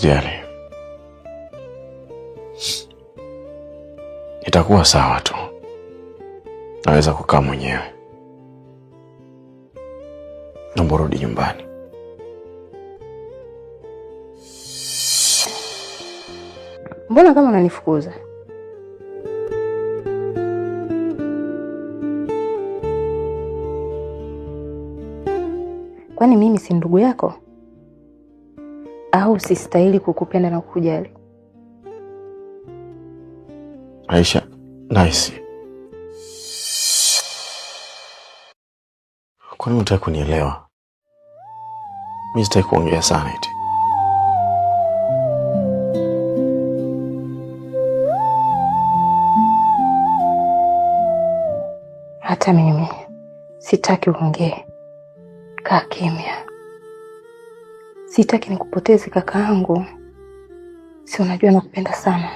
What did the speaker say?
Usijali. Itakuwa sawa tu. Naweza kukaa mwenyewe. Naomba rudi nyumbani. Mbona kama unanifukuza? Kwani mimi si ndugu yako? Au sistahili kukupenda na kukujali? Aisha, nice. Kwani unataka kunielewa? Mimi sitaki kuongea sana eti. Hata mimi sitaki uongee. Kaa kimya. Sitaki nikupoteze kakaangu. Si unajua nakupenda sana.